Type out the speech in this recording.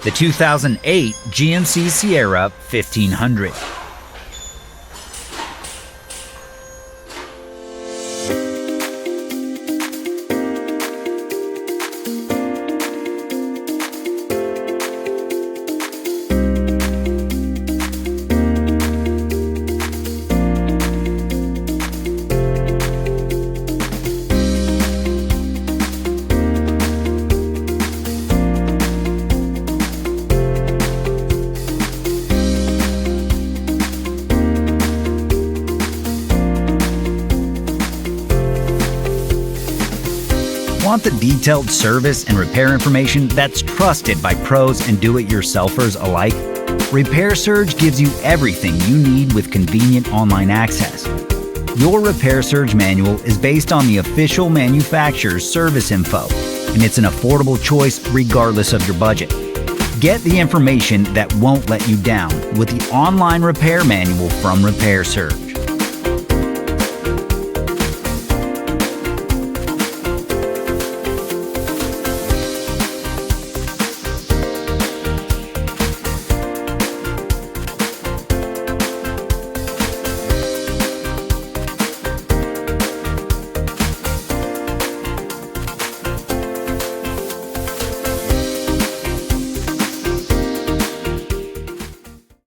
the 2008 GMC Sierra 1500. Want the detailed service and repair information that's trusted by pros and do-it-yourselfers alike? Repair Surge gives you everything you need with convenient online access. Your Repair Surge manual is based on the official manufacturer's service info, and it's an affordable choice regardless of your budget. Get the information that won't let you down with the online repair manual from Repair Surge.